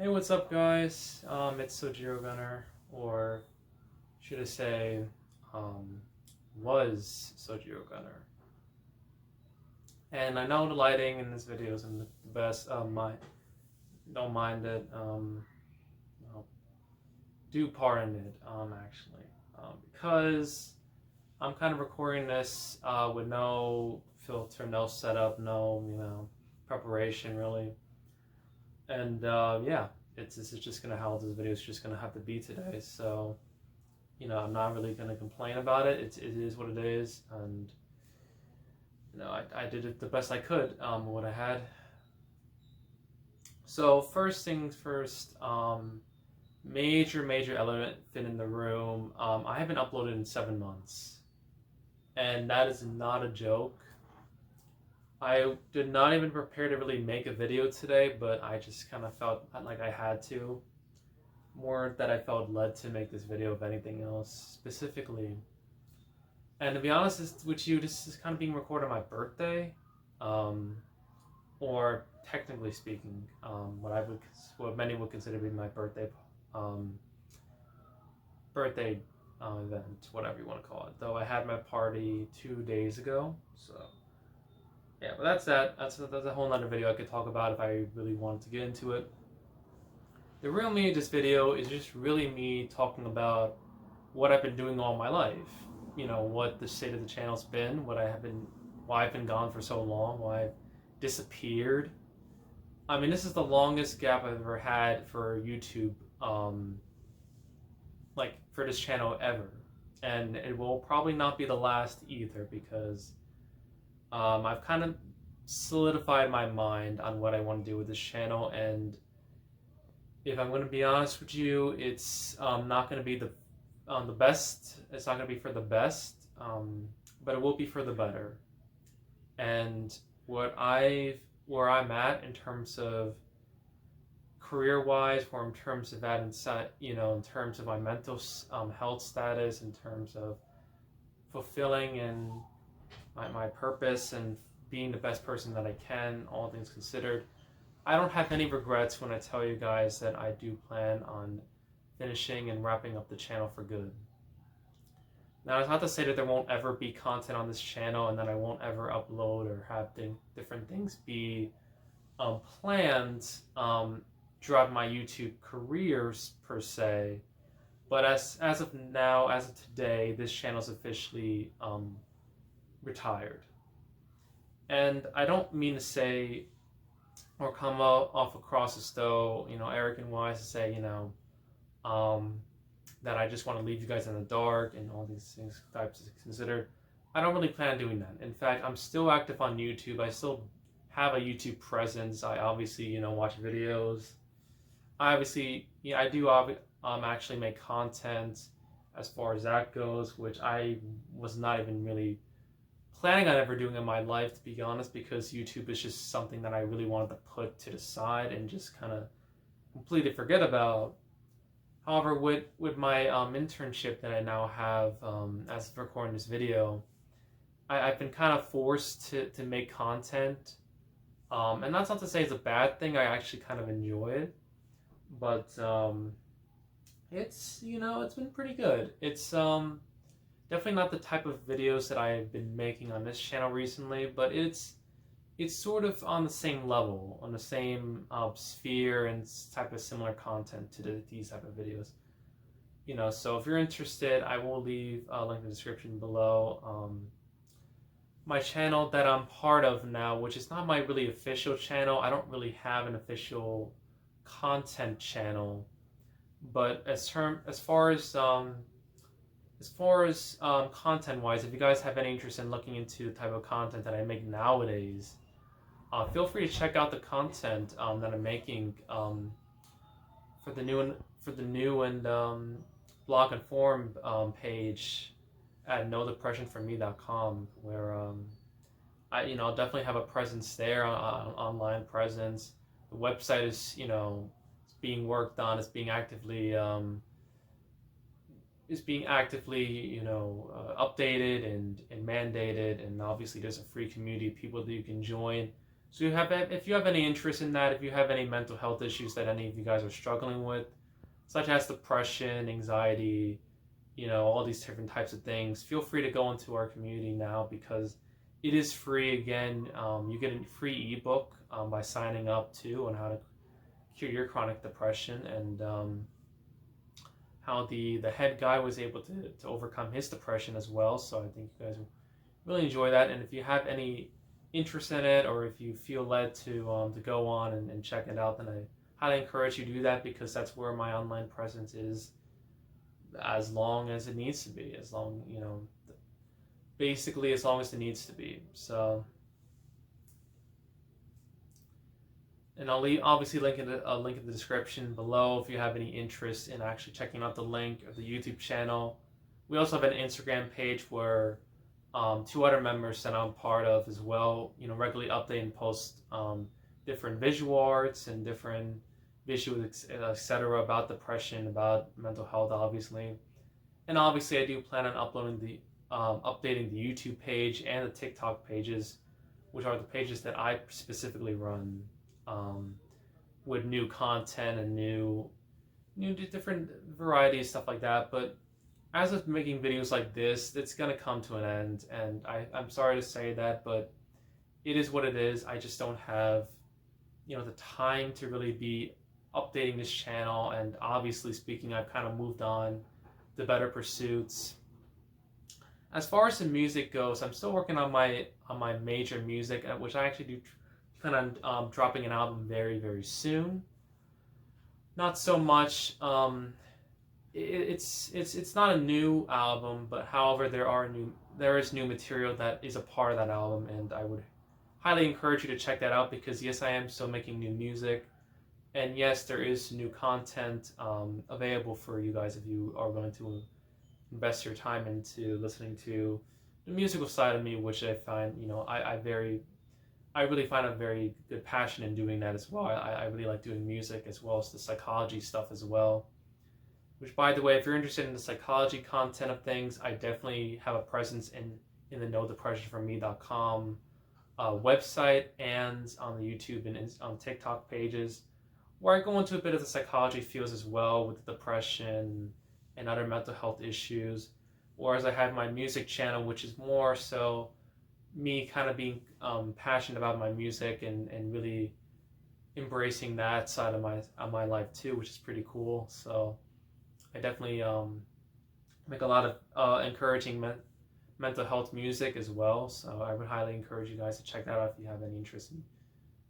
Hey, what's up, guys? It's Sojiro Gunner, or should I say, um, was Sojiro Gunner. And I know the lighting in this video isn't the best. Don't mind it. Well, do pardon it. Actually, because I'm kind of recording this with no filter, no setup, no preparation really, and yeah. This is just gonna how this video is just gonna have to be today. So I'm not really gonna complain about it. It is what it is, and I did it the best I could with what I had. So first things first, major elephant in the room. I haven't uploaded in 7 months, and that is not a joke. I did not even prepare to really make a video today, but I just kind of felt like I had to. More that I felt led to make this video of anything else specifically. And to be honest with you, this is kind of being recorded on my birthday, or technically speaking, what many would consider to be my um, birthday event, whatever you want to call it. Though I had my party 2 days ago, so yeah. But that's that. That's a whole nother video I could talk about if I really wanted to get into it. The real me of this video is just really me talking about what I've been doing all my life. What the state of the channel's been, why I've been gone for so long, why I've disappeared. I mean, this is the longest gap I've ever had for YouTube, like for this channel ever, and it will probably not be the last either because I've kind of solidified my mind on what I want to do with this channel, and if I'm going to be honest with you, it's not going to be the best. It's not going to be for the best, but it will be for the better. And where I'm at in terms of career-wise, or in terms of that in terms of my mental health status, in terms of fulfilling and my purpose and being the best person that I can, all things considered, I don't have any regrets when I tell you guys that I do plan on finishing and wrapping up the channel for good. Now, it's not to say that there won't ever be content on this channel and that I won't ever upload or have different things be planned throughout my YouTube careers per se. But as of now, as of today, this channel is officially retired. And I don't mean to say or come off across as though arrogant wise to say that I just want to leave you guys in the dark and all these things types considered. I don't really plan on doing that. In fact, I'm still active on YouTube. I still have a YouTube presence. I obviously watch videos. I do actually make content as far as that goes, which I was not even really planning on ever doing in my life, to be honest, because YouTube is just something that I really wanted to put to the side and just kind of completely forget about. However, with my internship that I now have as of recording this video, I've been kind of forced to make content, and that's not to say it's a bad thing. I actually kind of enjoy it, but it's it's been pretty good. It's definitely not the type of videos that I've been making on this channel recently, but it's sort of on the same level, on the same sphere and type of similar content to these type of videos. So if you're interested, I will leave a link in the description below. My channel that I'm part of now, which is not my really official channel. I don't really have an official content channel, but as far as content wise, if you guys have any interest in looking into the type of content that I make nowadays, feel free to check out the content that I'm making for the new and blog and forum page at nodepressionforme.com, where I'll definitely have a presence there, online presence. The website is it's being worked on. It's being actively updated and mandated, and obviously there's a free community of people that you can join So if you have any interest in that, if you have any mental health issues that any of you guys are struggling with, such as depression, anxiety, all these different types of things, feel free to go into our community now because it is free. Again, you get a free ebook by signing up too on how to cure your chronic depression, and how the head guy was able to overcome his depression as well. So I think you guys will really enjoy that. And if you have any interest in it, or if you feel led to go on and check it out, then I highly encourage you to do that, because that's where my online presence is, as long as it needs to be, as long basically as long as it needs to be. So, and I'll obviously link in the description below if you have any interest in actually checking out the link of the YouTube channel. We also have an Instagram page where 2 other members that I'm part of as well, regularly update and post different visual arts and different visuals, etc., about depression, about mental health, obviously. And obviously, I do plan on updating the YouTube page and the TikTok pages, which are the pages that I specifically run, with new content and new different varieties, stuff like that. But as of making videos like this, it's gonna come to an end, and I'm sorry to say that, but it is what it is. I just don't have, the time to really be updating this channel, and obviously speaking, I've kind of moved on to better pursuits. As far as the music goes, I'm still working on my major music, which I actually do plan on dropping an album very, very soon. Not so much. It's not a new album, but however, there is new material that is a part of that album, and I would highly encourage you to check that out, because yes, I am still making new music, and yes, there is new content available for you guys if you are going to invest your time into listening to the musical side of me, which I find, I really find a very good passion in doing that as well. I really like doing music as well as the psychology stuff as well. Which, by the way, if you're interested in the psychology content of things, I definitely have a presence in the nodepressionforme.com website, and on the YouTube and on TikTok pages, where I go into a bit of the psychology fields as well, with depression and other mental health issues. Whereas I have my music channel, which is more so me kind of being passionate about my music and really embracing that side of my life too, which is pretty cool. So I definitely make a lot of encouraging mental health music as well. So I would highly encourage you guys to check that out if you have any interest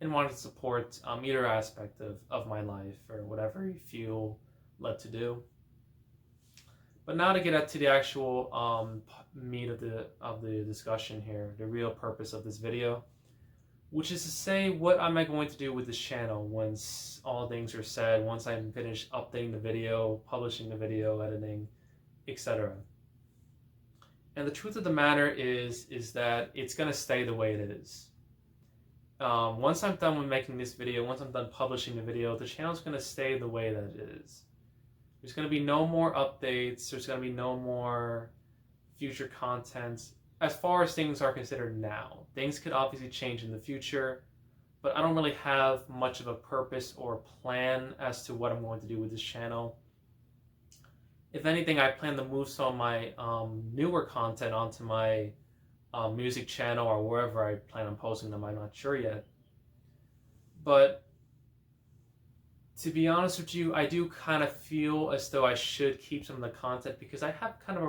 in wanting to support either aspect of my life, or whatever you feel led to do. But now to get up to the actual meat of the discussion here, the real purpose of this video, which is to say, what am I going to do with this channel once all things are said, once I'm finished updating the video, publishing the video, editing, etc. And the truth of the matter is that it's going to stay the way it is. Once I'm done with making this video, once I'm done publishing the video, the channel's going to stay the way that it is. There's going to be no more updates. There's going to be no more future content. As far as things are considered now, things could obviously change in the future, but I don't really have much of a purpose or plan as to what I'm going to do with this channel. If anything, I plan to move some of my newer content onto my music channel, or wherever I plan on posting them. I'm not sure yet. But to be honest with you, I do kind of feel as though I should keep some of the content, because I have kind of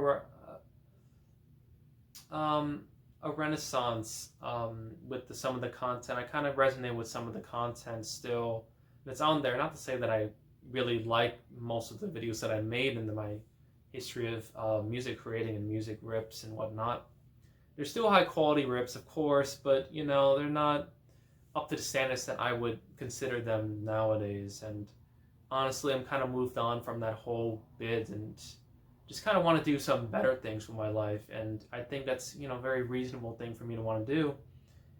a renaissance with some of the content. I kind of resonate with some of the content still that's on there. Not to say that I really like most of the videos that I made in my history of music creating and music rips and whatnot. They're still high quality rips, of course, but they're not up to the standards that I would consider them nowadays. And honestly, I'm kind of moved on from that whole bit, and just kind of want to do some better things with my life. And I think that's a very reasonable thing for me to want to do,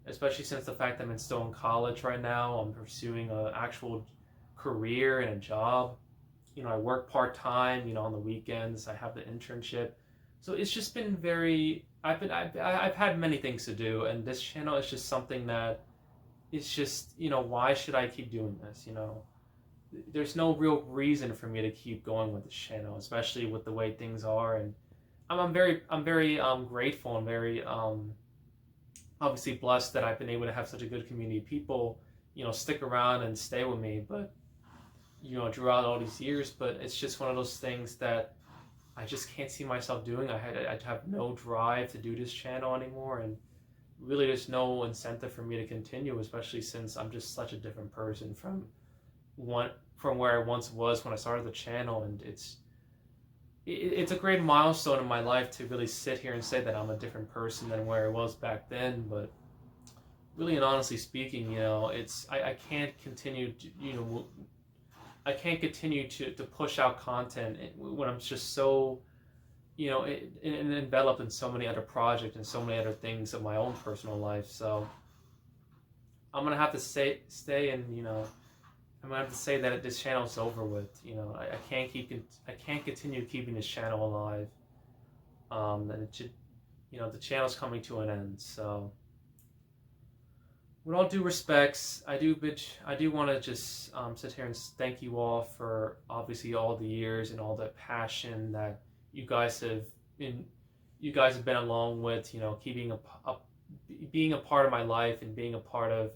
especially since the fact that I'm still in college right now. I'm pursuing an actual career and a job. I work part-time, on the weekends. I have the internship. So it's just been I've had many things to do, and this channel is just something that it's just, why should I keep doing this? There's no real reason for me to keep going with this channel, especially with the way things are. And I'm very grateful and very obviously blessed that I've been able to have such a good community of people, stick around and stay with me. But throughout all these years, but it's just one of those things that I just can't see myself doing. I have no drive to do this channel anymore, and really there's no incentive for me to continue, especially since I'm just such a different person from where I once was when I started the channel. And it's a great milestone in my life to really sit here and say that I'm a different person than where I was back then. But really and honestly speaking, I can't continue to, I can't continue to push out content when I'm just so, enveloped in so many other projects and so many other things of my own personal life. So I'm gonna have to stay and I'm gonna have to say that this channel's over with. I can't continue keeping this channel alive. And it should, the channel's coming to an end. So with all due respects, I do want to just sit here and thank you all for obviously all the years and all the passion that you guys have been along with, keeping being a part of my life and being a part of,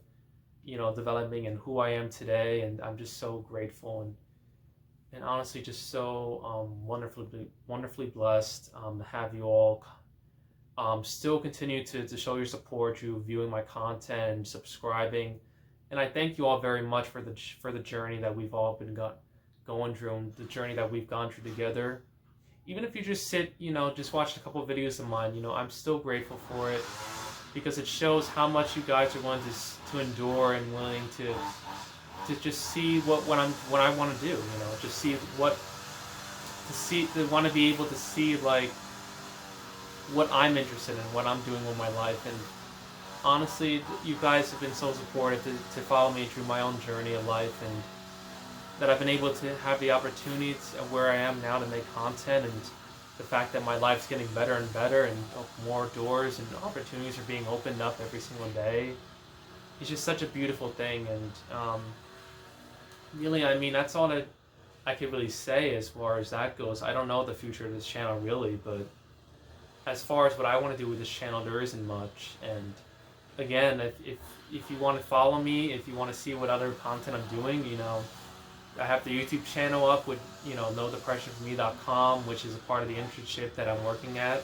developing and who I am today. And I'm just so grateful and honestly just so wonderfully blessed to have you all still continue to show your support, you viewing my content and subscribing. And I thank you all very much for the journey that we've all been going through, and the journey that we've gone through together. Even if you just just watch a couple of videos of mine, I'm still grateful for it, because it shows how much you guys are willing to endure and willing to just see what I want to do, just see to want to be able to see like what I'm interested in, what I'm doing with my life. And honestly, you guys have been so supportive to follow me through my own journey of life, and that I've been able to have the opportunities of where I am now to make content, and the fact that my life's getting better and better, and more doors and opportunities are being opened up every single day. It's just such a beautiful thing. And really, I mean, that's all that I could really say as far as that goes. I don't know the future of this channel really, but as far as what I want to do with this channel, there isn't much. And again, if you want to follow me, if you want to see what other content I'm doing, I have the YouTube channel up with, nodepressionforme.com, which is a part of the internship that I'm working at.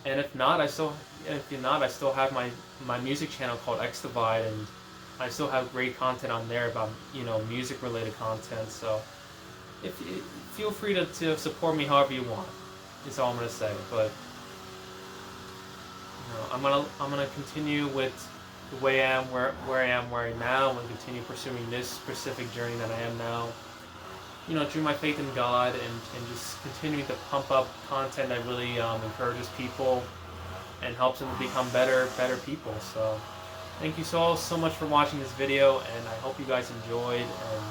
And if not, I still have my music channel called X Divide, and I still have great content on there about, music related content. So feel free to support me however you want. Is all I'm gonna say. But I'm gonna continue with the way I am where I am now, and continue pursuing this specific journey that I am now. Through my faith in God, and just continuing to pump up content that really encourages people and helps them to become better people. So thank you so much for watching this video, and I hope you guys enjoyed, and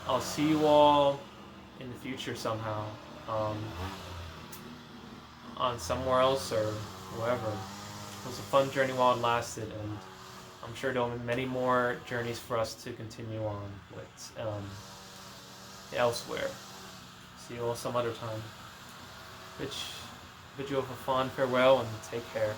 I'll see you all in the future somehow. On somewhere else or wherever. It was a fun journey while it lasted, and I'm sure there'll be many more journeys for us to continue on with elsewhere. See you all some other time. Bid you have a fond farewell and take care.